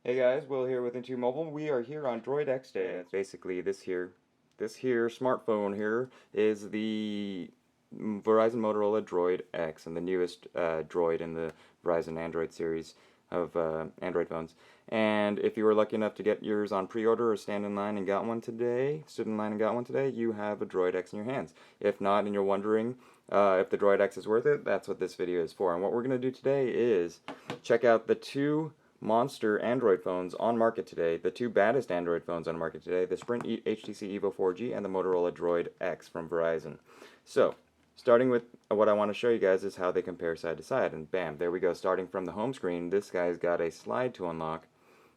Hey guys, Will here with Into Mobile. We are here on Droid X Day. It's basically this here smartphone here is the Verizon Motorola Droid X, and the newest Droid in the Verizon Android series of Android phones. And if you were lucky enough to get yours on pre-order or stood in line and got one today, you have a Droid X in your hands. If not, and you're wondering if the Droid X is worth it, that's what this video is for. And what we're going to do today is check out the two monster Android phones on market today, the two baddest Android phones on market today, the Sprint HTC EVO 4G and the Motorola Droid X from Verizon. So, starting with what I want to show you guys is how they compare side to side, and bam, there we go. Starting from the home screen, this guy's got a slide to unlock.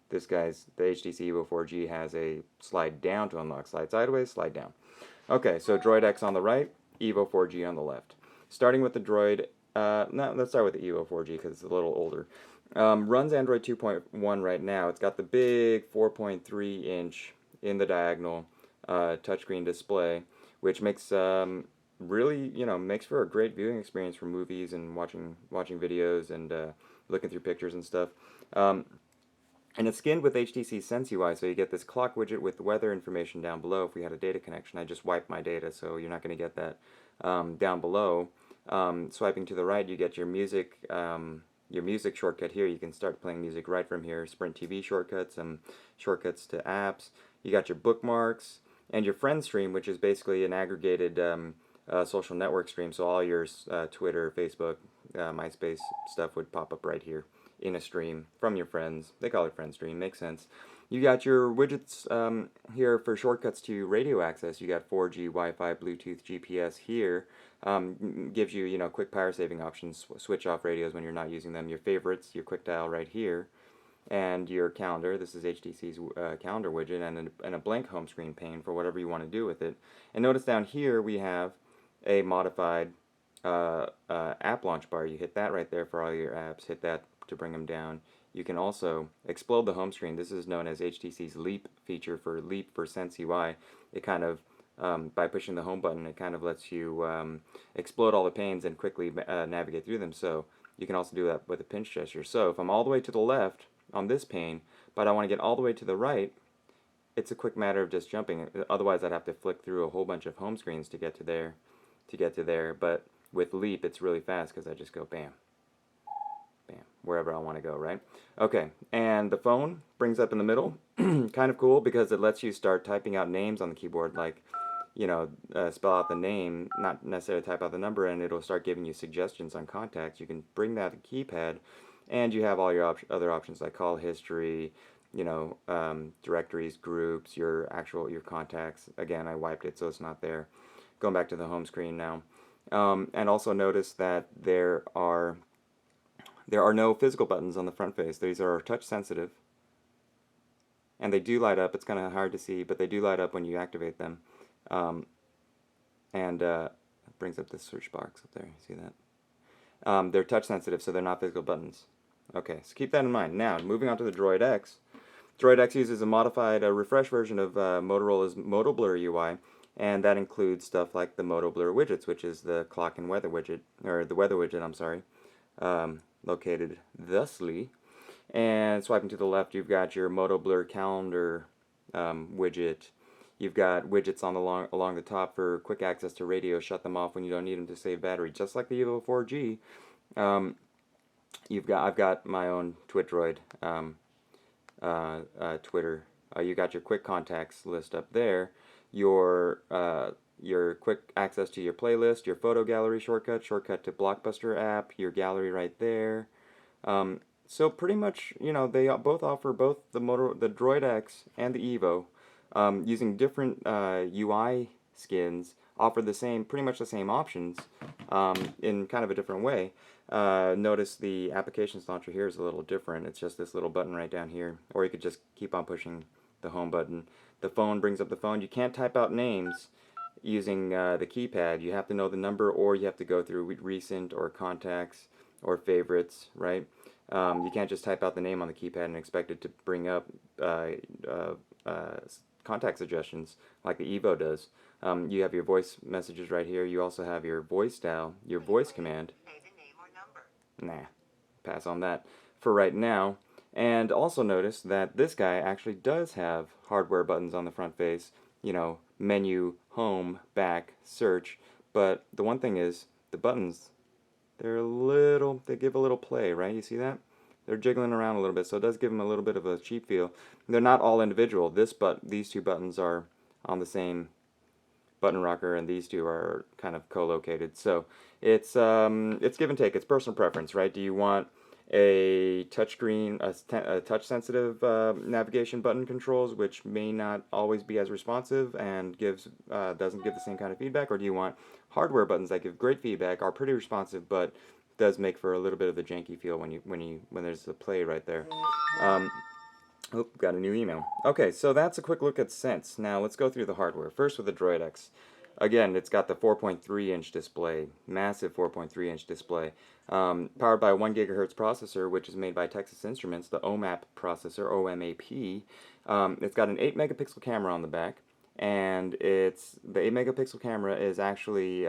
The HTC EVO 4G has a slide down to unlock. Slide sideways, slide down. Okay, so Droid X on the right, EVO 4G on the left. Starting with the Droid, no, let's start with the EVO 4G because it's a little older. Runs Android 2.1 right now. It's got the big 4.3 inch in the diagonal touchscreen display, which makes really, makes for a great viewing experience for movies and watching videos and looking through pictures and stuff. And it's skinned with HTC Sense UI, so you get this clock widget with weather information down below if we had a data connection. I just wiped my data, so you're not going to get that down below. Swiping to the right, you get your music shortcut here. You can start playing music right from here. Sprint TV shortcuts, some shortcuts to apps. You got your bookmarks and your friend stream, which is basically an aggregated social network stream. So all your Twitter, Facebook, MySpace stuff would pop up right here in a stream from your friends. They call it friend stream. Makes sense. You got your widgets here for shortcuts to radio access. You got 4G, Wi-Fi, Bluetooth, GPS here. Gives you, quick power saving options. Switch off radios when you're not using them. Your favorites, your quick dial right here, and your calendar. This is HTC's calendar widget, and a blank home screen pane for whatever you want to do with it. And notice down here we have a modified app launch bar. You hit that right there for all your apps. Hit that to bring them down. You can also explode the home screen. This is known as HTC's Leap feature for Leap for Sense UI. It kind of, by pushing the home button, it kind of lets you explode all the panes and quickly navigate through them. So you can also do that with a pinch gesture. So if I'm all the way to the left on this pane, but I want to get all the way to the right, it's a quick matter of just jumping. Otherwise, I'd have to flick through a whole bunch of home screens to get to there. But with Leap, it's really fast because I just go bam, bam, wherever I want to go, right? Okay, and the phone brings up in the middle. Kind of cool because it lets you start typing out names on the keyboard, like, spell out the name, not necessarily type out the number, and it'll start giving you suggestions on contacts. You can bring that keypad, and you have all your other options like call history, directories, groups, your contacts. Again, I wiped it, so it's not there. Going back to the home screen now. And also notice that there are no physical buttons on the front face. These are touch sensitive, and they do light up. It's kind of hard to see, but they do light up when you activate them. It brings up this search box up there. You see that? They're touch sensitive, so they're not physical buttons. Okay, so keep that in mind. Now, moving on to the Droid X. Droid X uses a refreshed version of Motorola's Moto Blur UI, and that includes stuff like the Moto Blur widgets, which is the clock and weather widget, or the weather widget, I'm sorry, located thusly. And swiping to the left, you've got your Moto Blur calendar widget. You've got widgets along the top for quick access to radio. Shut them off when you don't need them to save battery, just like the EVO 4G. I've got my own Twitdroid Twitter. You got your quick contacts list up there. Your quick access to your playlist, your photo gallery shortcut to Blockbuster app, your gallery right there. So pretty much, they both offer the Droid X and the EVO, using different UI skins, offer pretty much the same options, in kind of a different way. Notice the applications launcher here is a little different. It's just this little button right down here, or you could just keep on pushing the home button. The phone brings up the phone. You can't type out names using the keypad. You have to know the number, or you have to go through recent or contacts or favorites, right? You can't just type out the name on the keypad and expect it to bring up contact suggestions like the EVO does. You have your voice messages right here. You also have your voice dial, your voice command. Nah, pass on that for right now. And also notice that this guy actually does have hardware buttons on the front face, you know, menu, home, back, search, but the one thing is, the buttons, they give a little play, right? You see that? They're jiggling around a little bit, so it does give them a little bit of a cheap feel. They're not all individual. These two buttons are on the same button rocker, and these two are kind of co-located. So it's give and take. It's personal preference, right? Do you want a touchscreen, a touch-sensitive navigation button controls, which may not always be as responsive and doesn't give the same kind of feedback, or do you want hardware buttons that give great feedback, are pretty responsive, but does make for a little bit of the janky feel when there's a play right there. Oh, got a new email. Okay, so that's a quick look at Sense. Now let's go through the hardware. First with the Droid X. Again, it's got the 4.3-inch display, massive 4.3-inch display, powered by a 1 gigahertz processor, which is made by Texas Instruments, the OMAP processor, OMAP. It's got an 8 megapixel camera on the back, and the 8 megapixel camera is actually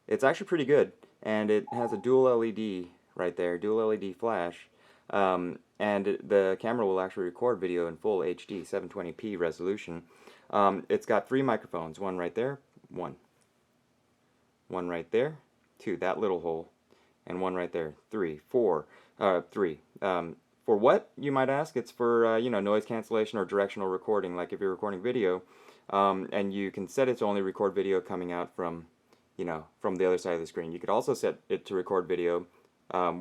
it's actually pretty good, and it has a dual LED right there, dual LED flash. The camera will actually record video in full HD 720p resolution. It's got 3 microphones, one right there, one right there, 2, that little hole, and one right there, 3, 4, 3. For what, you might ask? It's for noise cancellation or directional recording, like if you're recording video, and you can set it to only record video coming out from the other side of the screen. You could also set it to record video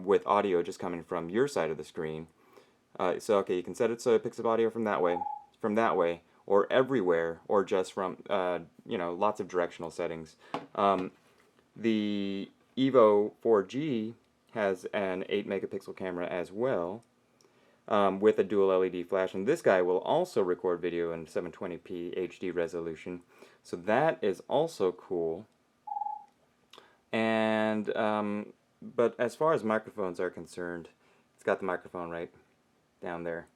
with audio just coming from your side of the screen. Okay, you can set it so it picks up audio from that way, or everywhere, or just from, lots of directional settings. The EVO 4G has an 8 megapixel camera as well, with a dual LED flash, and this guy will also record video in 720p HD resolution, so that is also cool. And but as far as microphones are concerned, it's got the microphone right down there.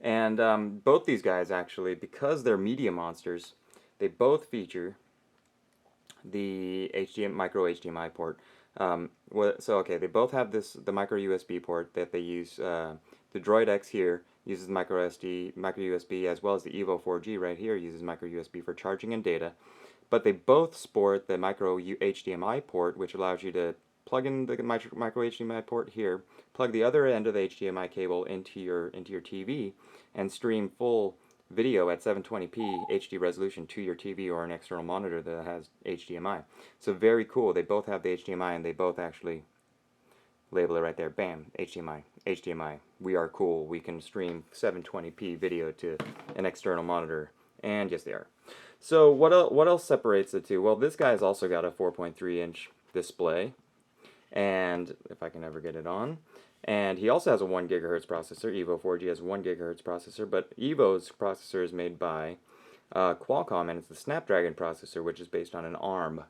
And both these guys, actually, because they're media monsters, they both feature the micro HDMI port. They both have the micro USB port that they use. The Droid X here uses micro USB, as well as the EVO 4G right here uses micro USB for charging and data. But they both sport the micro HDMI port, which allows you to plug in the micro HDMI port here, plug the other end of the HDMI cable into your TV, and stream full video at 720p HD resolution to your TV or an external monitor that has HDMI. So very cool. They both have the HDMI, and they both actually label it right there. Bam, HDMI, HDMI. We are cool. We can stream 720p video to an external monitor. And yes, they are. So what else separates the two? Well, this guy's also got a 4.3-inch display, and if I can ever get it on. And he also has a 1 gigahertz processor. EVO 4G has a 1 gigahertz processor, but EVO's processor is made by Qualcomm, and it's the Snapdragon processor, which is based on an ARM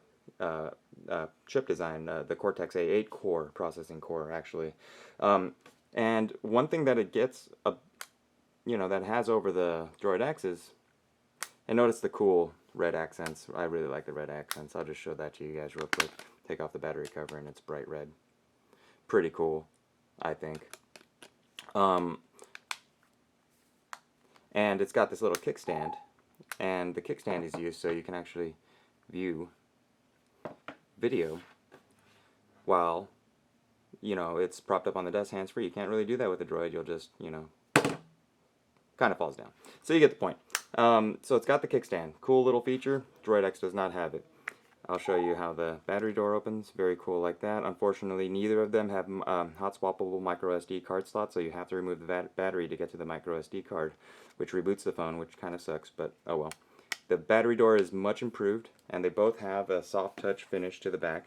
chip design, the Cortex A8 core, processing core, actually. And one thing that it gets, that has over the Droid X is, and notice the cool red accents. I really like the red accents. I'll just show that to you guys real quick. Take off the battery cover, and it's bright red. Pretty cool, I think. And it's got this little kickstand, and the kickstand is used so you can actually view video while, it's propped up on the desk hands-free. You can't really do that with the Droid. You'll just, kind of falls down. So you get the point. So it's got the kickstand. Cool little feature. Droid X does not have it. I'll show you how the battery door opens. Very cool like that. Unfortunately, neither of them have hot swappable micro SD card slots, so you have to remove the battery to get to the micro SD card, which reboots the phone, which kind of sucks, but oh well. The battery door is much improved, and they both have a soft touch finish to the back.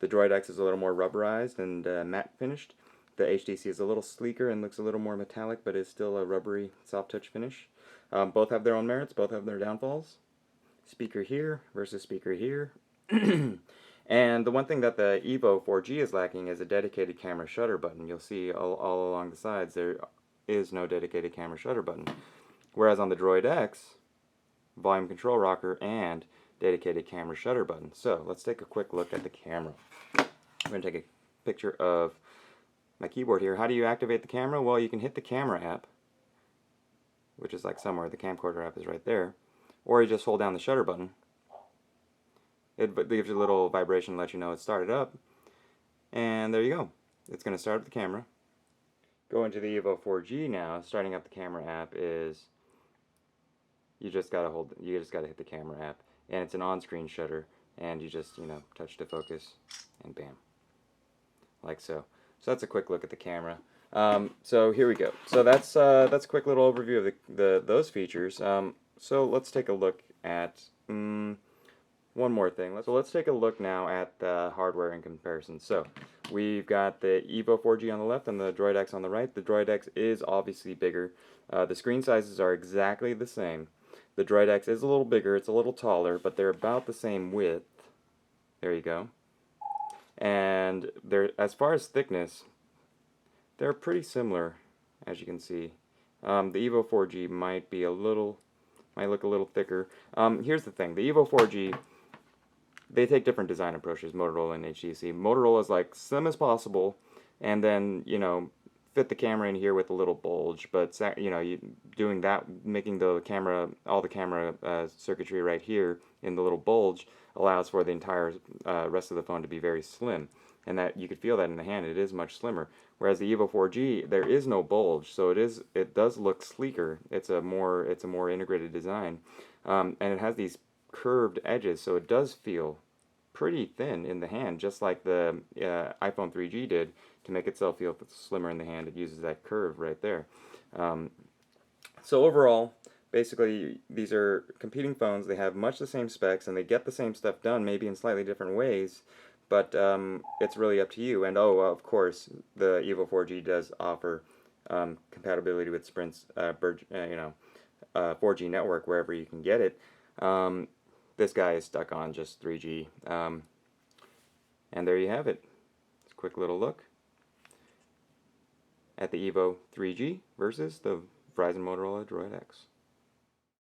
The Droid X is a little more rubberized and matte finished. The HTC is a little sleeker and looks a little more metallic, but is still a rubbery soft touch finish. Both have their own merits, both have their downfalls. Speaker here versus speaker here. And the one thing that the EVO 4G is lacking is a dedicated camera shutter button. You'll see all along the sides there is no dedicated camera shutter button. Whereas on the Droid X, volume control rocker and dedicated camera shutter button. So let's take a quick look at the camera. I'm going to take a picture of my keyboard here. How do you activate the camera? Well, you can hit the camera app, which is like somewhere. The camcorder app is right there. Or you just hold down the shutter button. It gives you a little vibration to let you know it's started up. And there you go. It's going to start up the camera. Go into the EVO 4G now. Starting up the camera app is you just gotta hit the camera app, and it's an on-screen shutter, and you just touch to focus, and bam, like so. So that's a quick look at the camera. So here we go. So that's a quick little overview of those features. So let's take a look at one more thing. So let's take a look now at the hardware in comparison. So we've got the EVO 4G on the left and the Droid X on the right. The Droid X is obviously bigger. The screen sizes are exactly the same. The Droid X is a little bigger, it's a little taller, but they're about the same width. There you go. And as far as thickness, they're pretty similar, as you can see. The EVO 4G might look a little thicker. Here's the thing: the EVO 4G, they take different design approaches, Motorola and HTC. Motorola's like slim as possible, and then fit the camera in here with a little bulge, but doing that, making all the camera circuitry right here in the little bulge allows for the entire rest of the phone to be very slim, and that you could feel that in the hand. It is much slimmer. Whereas the EVO 4G, there is no bulge, so it does look sleeker. It's a more integrated design, and it has these curved edges, so it does feel pretty thin in the hand, just like the iPhone 3G did. To make itself feel slimmer in the hand, it uses that curve right there. So overall, basically, these are competing phones. They have much the same specs, and they get the same stuff done, maybe in slightly different ways, but it's really up to you. And of course, the EVO 4G does offer compatibility with Sprint's 4G network wherever you can get it. This guy is stuck on just 3G. And there you have it. It's a quick little look at the EVO 3G versus the Verizon Motorola Droid X.